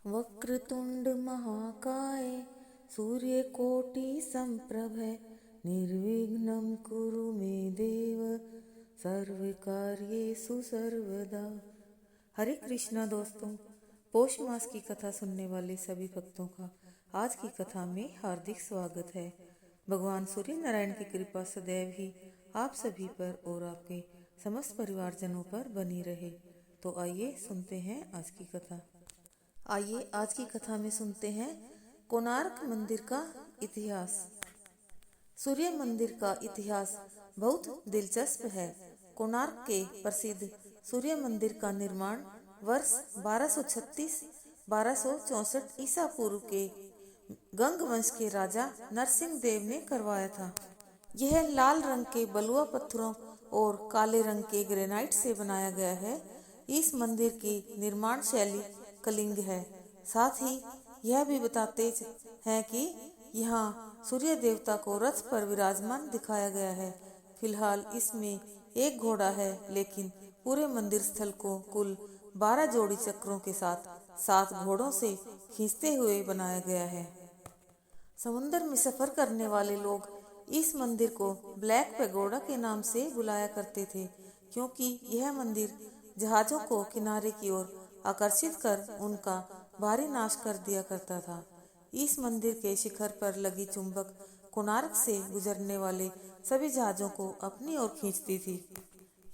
वक्रतुंड महाकाय सूर्यकोटि संप्रभ निर्विघ्नं कुरु मे देव सर्वकार्येषु सर्वदा। हरे कृष्णा दोस्तों, पौष मास की कथा सुनने वाले सभी भक्तों का आज की कथा में हार्दिक स्वागत है। भगवान सूर्य नारायण की कृपा सदैव ही आप सभी पर और आपके समस्त परिवारजनों पर बनी रहे। तो आइए सुनते हैं आज की कथा। आइए आज की कथा में सुनते हैं कोणार्क मंदिर का इतिहास। सूर्य मंदिर का इतिहास बहुत दिलचस्प है। कोणार्क के प्रसिद्ध सूर्य मंदिर का निर्माण वर्ष 1236-1264 ईसा पूर्व के गंग वंश के राजा नरसिंह देव ने करवाया था। यह लाल रंग के बलुआ पत्थरों और काले रंग के ग्रेनाइट से बनाया गया है। इस मंदिर की निर्माण शैली कलिंग है। साथ ही यह भी बताते हैं कि यहाँ सूर्य देवता को रथ पर विराजमान दिखाया गया है। फिलहाल इसमें एक घोड़ा है, लेकिन पूरे मंदिर स्थल को कुल 12 जोड़ी चक्रों के साथ 7 घोड़ों से खींचते हुए बनाया गया है। समुद्र में सफर करने वाले लोग इस मंदिर को ब्लैक पैगोडा के नाम से बुलाया करते थे, क्योंकि यह मंदिर जहाजों को किनारे की ओर आकर्षित कर उनका भारी नाश कर दिया करता था। इस मंदिर के शिखर पर लगी चुंबक कोणार्क से गुजरने वाले सभी जहाजों को अपनी ओर खींचती थी।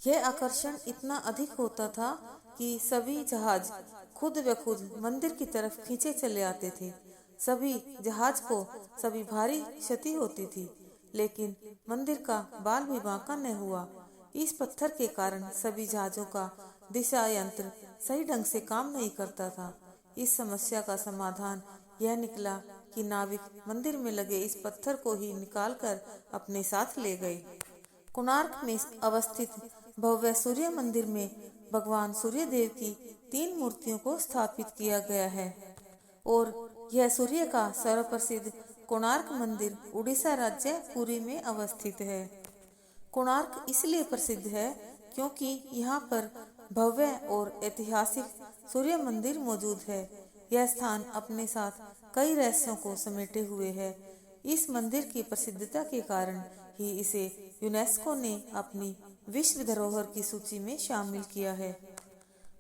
यह आकर्षण इतना अधिक होता था कि सभी जहाज खुद ब खुद मंदिर की तरफ खींचे चले आते थे। सभी जहाज को सभी भारी क्षति होती थी, लेकिन मंदिर का बाल भी बांका न हुआ। इस पत्थर के कारण सभी जहाजों का दिशा यंत्र सही ढंग से काम नहीं करता था। इस समस्या का समाधान यह निकला कि नाविक मंदिर में लगे इस पत्थर को ही निकालकर अपने साथ ले गए। कोणार्क में अवस्थित भव्य सूर्य मंदिर में भगवान सूर्य देव की 3 मूर्तियों को स्थापित किया गया है और यह सूर्य का सर्वप्रसिद्ध कोणार्क मंदिर उड़ीसा राज्य पुरी में अवस्थित है। कोणार्क इसलिए प्रसिद्ध है क्योंकि यहाँ पर भव्य और ऐतिहासिक सूर्य मंदिर मौजूद है। यह स्थान अपने साथ कई रहस्यों को समेटे हुए है। इस मंदिर की प्रसिद्धता के कारण ही इसे यूनेस्को ने अपनी विश्व धरोहर की सूची में शामिल किया है।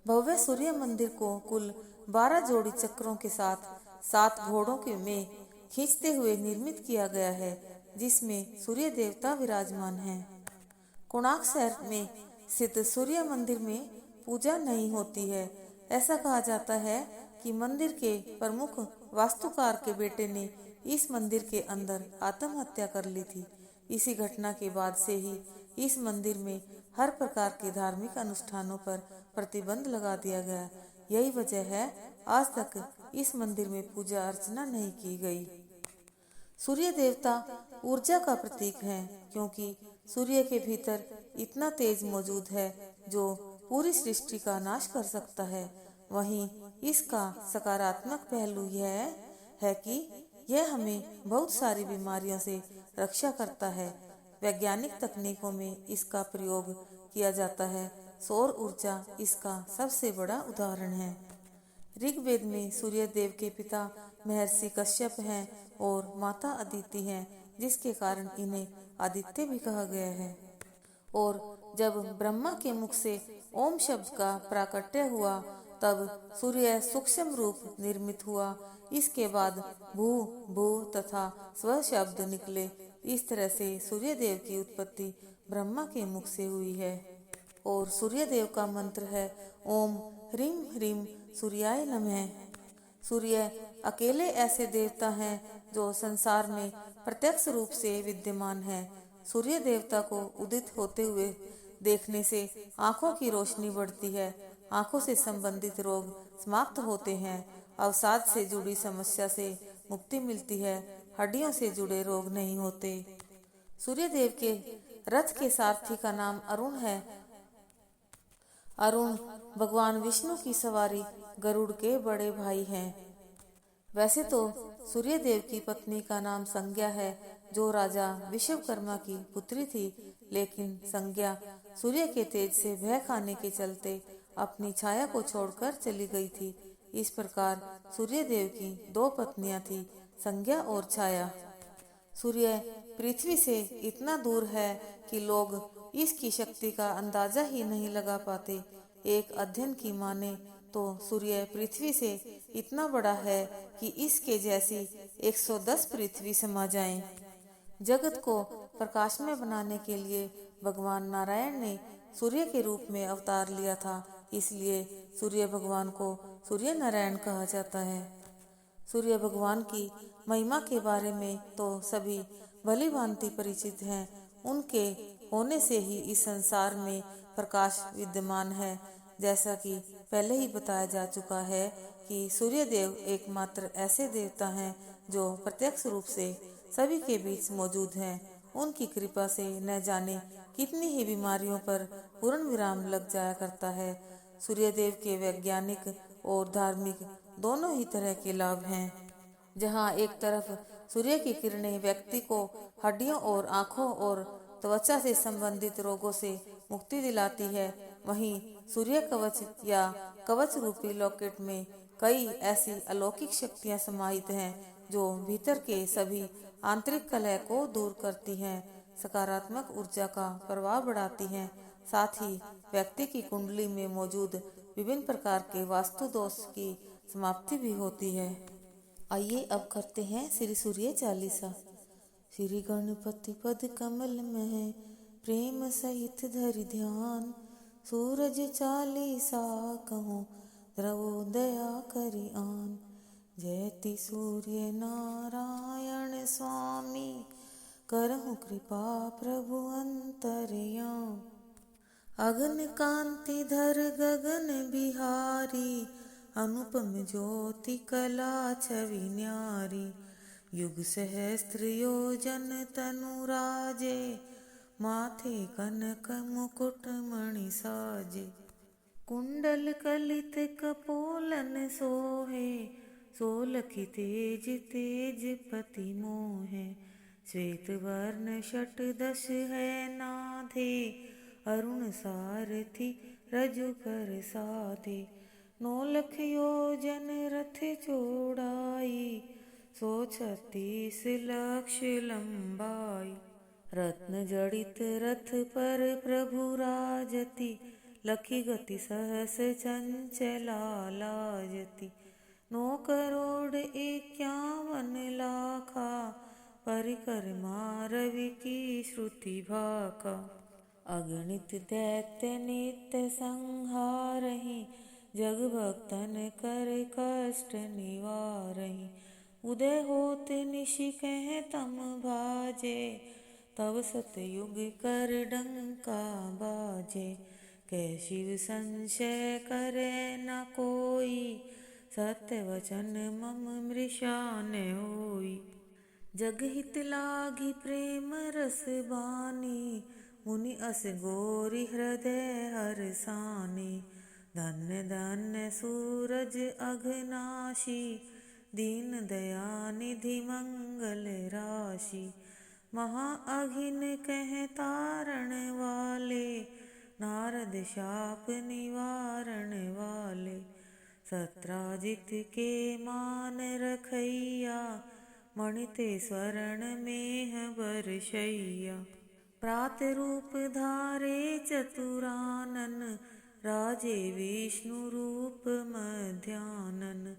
भव्य सूर्य मंदिर को कुल 12 जोड़ी चक्रों के साथ 7 घोड़ों के में खींचते हुए निर्मित किया गया है, जिसमें सूर्य देवता विराजमान हैं। कोणार्क शहर में स्थित सूर्य मंदिर में पूजा नहीं होती है। ऐसा कहा जाता है कि मंदिर के प्रमुख वास्तुकार के बेटे ने इस मंदिर के अंदर आत्महत्या कर ली थी। इसी घटना के बाद से ही इस मंदिर में हर प्रकार के धार्मिक अनुष्ठानों पर प्रतिबंध लगा दिया गया। यही वजह है आज तक इस मंदिर में पूजा अर्चना नहीं की गई। सूर्य देवता ऊर्जा का प्रतीक है, क्योंकि सूर्य के भीतर इतना तेज मौजूद है जो पूरी सृष्टि का नाश कर सकता है। वहीं इसका सकारात्मक पहलू यह है कि यह हमें बहुत सारी बीमारियों से रक्षा करता है। वैज्ञानिक तकनीकों में इसका प्रयोग किया जाता है। सौर ऊर्जा इसका सबसे बड़ा उदाहरण है। ऋग्वेद में सूर्य देव के पिता महर्षि कश्यप हैं और माता अदिति हैं, जिसके कारण इन्हें आदित्य भी कहा गया है। और जब ब्रह्मा के मुख से ओम शब्द का प्राकट्य हुआ, तब सूर्य सूक्ष्म रूप निर्मित हुआ। इसके बाद भू भू तथा स्व शब्द निकले। इस तरह से सूर्य देव की उत्पत्ति ब्रह्मा के मुख से हुई है। और सूर्य देव का मंत्र है ओम ह्रीम ह्रीम सूर्याय नमः। सूर्य अकेले ऐसे देवता हैं जो संसार में प्रत्यक्ष रूप से विद्यमान है। सूर्य देवता को उदित होते हुए देखने से आंखों की रोशनी बढ़ती है, आंखों से संबंधित रोग समाप्त होते हैं, अवसाद से जुड़ी समस्या से मुक्ति मिलती है, हड्डियों से जुड़े रोग नहीं होते। सूर्य देव के रथ के सारथी का नाम अरुण है। अरुण भगवान विष्णु की सवारी गरुड़ के बड़े भाई हैं। वैसे तो सूर्य देव की पत्नी का नाम संज्ञा है, जो राजा विश्वकर्मा की पुत्री थी, लेकिन संज्ञा सूर्य के तेज से भय खाने के चलते अपनी छाया को छोड़कर चली गई थी। इस प्रकार सूर्य देव की दो पत्नियां थी, संज्ञा और छाया। सूर्य पृथ्वी से इतना दूर है कि लोग इसकी शक्ति का अंदाजा ही नहीं लगा पाते। एक अध्ययन की माने तो सूर्य पृथ्वी से इतना बड़ा है कि इसके जैसी 110 पृथ्वी समा जाएं। जगत को प्रकाशमय बनाने के लिए भगवान नारायण ने सूर्य के रूप में अवतार लिया था, इसलिए सूर्य भगवान को सूर्य नारायण कहा जाता है। सूर्य भगवान की महिमा के बारे में तो सभी भली भांति परिचित हैं। उनके होने से ही इस संसार में प्रकाश विद्यमान है। जैसा कि पहले ही बताया जा चुका है कि सूर्य देव एकमात्र ऐसे देवता हैं जो प्रत्यक्ष रूप से सभी के बीच मौजूद हैं। उनकी कृपा से न जाने कितनी ही बीमारियों पर पूर्ण विराम लग जाया करता है। सूर्य देव के वैज्ञानिक और धार्मिक दोनों ही तरह के लाभ हैं। जहाँ एक तरफ सूर्य की किरणें व्यक्ति को हड्डियों और आँखों और त्वचा से संबंधित रोगों से मुक्ति दिलाती है, वहीं सूर्य कवच या कवच रूपी लॉकेट में कई ऐसी अलौकिक शक्तियां समाहित हैं जो भीतर के सभी आंतरिक कलह को दूर करती हैं, सकारात्मक ऊर्जा का प्रवाह बढ़ाती हैं, साथ ही व्यक्ति की कुंडली में मौजूद विभिन्न प्रकार के वास्तु दोष की समाप्ति भी होती है। आइए अब करते हैं श्री सूर्य चालीसा। श्री गणपति पद कमल में प्रेम सहित धरि ध्यान, सूरज चालीसा कहूँ द्रवो दया करि आन। जयति सूर्य नारायण स्वामी, करहु कृपा प्रभु अंतर्याम। अगन कांति धर गगन बिहारी, अनुपम ज्योति कला छवि न्यारी। युग सहस्त्र योजन तनु राजे, माथे कनक मुकुट मणि साजे। कुंडल कलित कपोलन सोहे, सोलखी तेज तेज पति मोहे। श्वेत वर्ण षट दश है नाधे, अरुण सारथी रजु कर साधे। 9 लख योजन रथ चौड़ाई, 136 लक्ष लंबाई। रत्न जड़ित रथ पर प्रभु राजति, लखी गति सहस चंचला लाजति। 9 करोड़ 51 लाखा, परिकरमा रवि की श्रुति भाका। अगणित दैत्य नित्य संहारहि, जग भक्तन कर कष्ट निवारहि। उदय होत निशि कह तम भाजे, तब सतयुग कर डंका बाजे। कह शिव संशय करे न कोई, सत्य वचन मम मृषा न होई। जग हित लागी प्रेम रस बानी, मुनि अस गोरी हृदय हरसानी। धन्य धन्य सूरज अघनाशी, दीन दयानिधि मंगल राशि। महा अघिन कह तारण वाले, नारद शाप निवारण वाले। सत्राजित के मान रखैया, मणिते स्वर्ण मेह बरशैया। प्रात रूप धारे चतुरानन, राजे विष्णु रूप मध्यानन।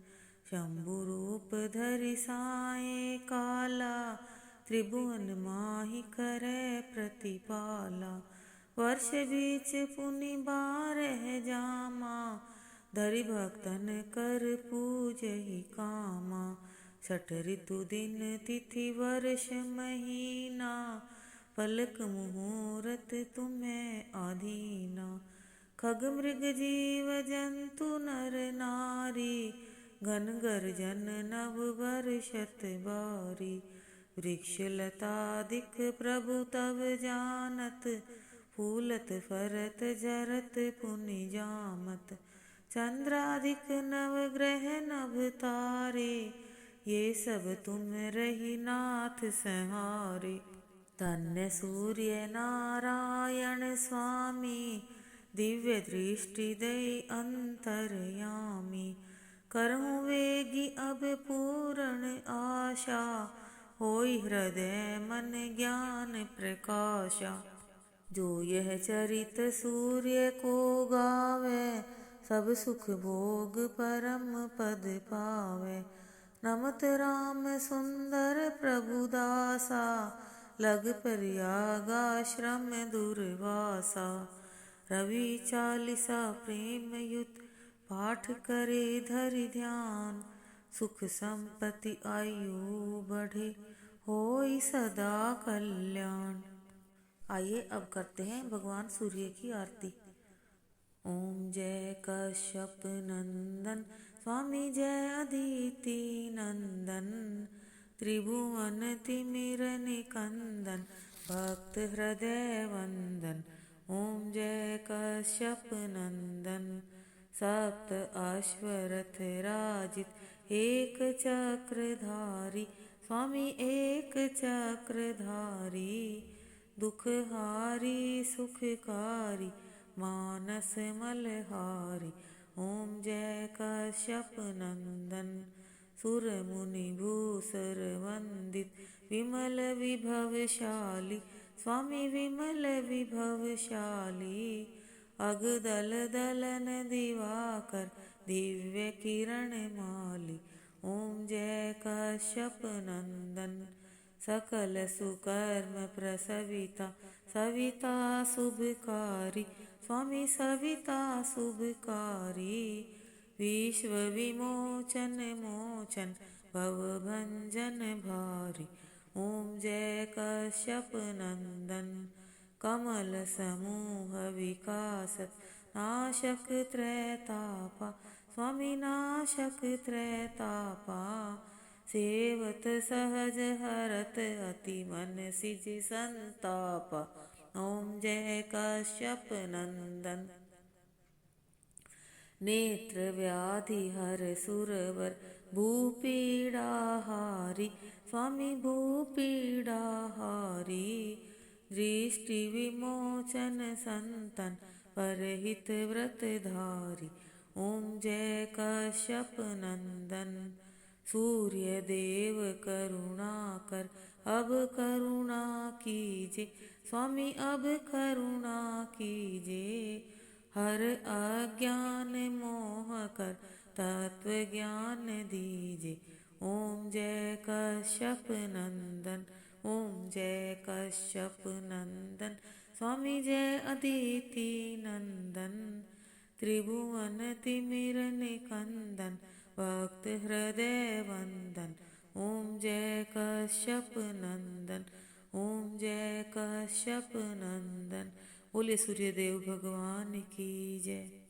शंभु रूप धरि साये काला, त्रिभुवन माहि करे प्रतिपाला। वर्ष बीच पुनि 12 जामा, धरि भक्तन कर पूजहि कामा। 6 ऋतु दिन तिथि वर्ष महीना, पलक मुहूर्त तुम्हें आधीना। खग मृग जीव जंतु नर नारी, घन गर्जन नभ बरषत बारी। वृक्ष लतादिक प्रभु तब जानत, फूलत फरत झरत पुनि जामत। चंद्रादिक नव ग्रह नभ तारे, ये सब तुम रही नाथ संहारे। धन्य सूर्य नारायण स्वामी, दिव्य दृष्टि दई अंतर्यामी। करहूँ वेगी अब पूर्ण आशा, होई हृदय मन ज्ञान प्रकाशा। जो यह चरित सूर्य को गावे, सब सुख भोग परम पद पावे। नमत राम सुंदर प्रभु दासा, लग प्रयागाश्रम दुर्वासा। रवि चालीसा प्रेम युत पाठ करे धरि ध्यान, सुख संपत्ति आयु बढ़े होई सदा कल्याण। आइए अब करते हैं भगवान सूर्य की आरती। ओम जय कश्यप नंदन स्वामी जय अदिति नंदन, त्रिभुवन तिमिर निकंदन भक्त हृदय वंदन। ओम जय कश्यप नंदन सप्त अश्वरथ राजित एक चक्रधारी, स्वामी एक चक्रधारी। दुखहारी सुखकारी मानस मलहारी। ओम जय कश्यप नंदन सुर मुनि भूसर वंदित, विमल विभवशाली स्वामी विमल विभवशाली। अगदल दलन दिवाकर दिव्य किरण माली। ओम जय कश्यप नंदन सकल सुकर्म प्रसविता, सविता शुभकारी स्वामी सविता शुभकारी। विश्व विमोचन मोचन भवभंजन भारी। ओम जय कश्यप नंदन कमल समूह विकासत, नाशक त्रैतापा स्वामी नाशक त्रैतापा। सेवत सहज हरत अति मन सिज संतापा। ओम जय कश्यप नंदन नेत्र व्याधि हर सुरवर भूपीड़ाहारी स्वामी भूपीड़ाहारी। दृष्टि विमोचन संतन परहित व्रत धारी। ओम जय कश्यप नंदन सूर्य देव करुणा कर अब करुणा कीजे, स्वामी अब करुणा कीजे। हर अज्ञान मोह कर तत्व ज्ञान दीजे। ओम जय कश्यप नंदन ओम जय कश्यप नंदन स्वामी जय अदिति नंदन। त्रिभुवन तिमिर निकंदन भक्त हृदय वंदन। ओम जय कश्यप नंदन ओम जय कश्यप नंदन। बोले सूर्यदेव भगवान की जय।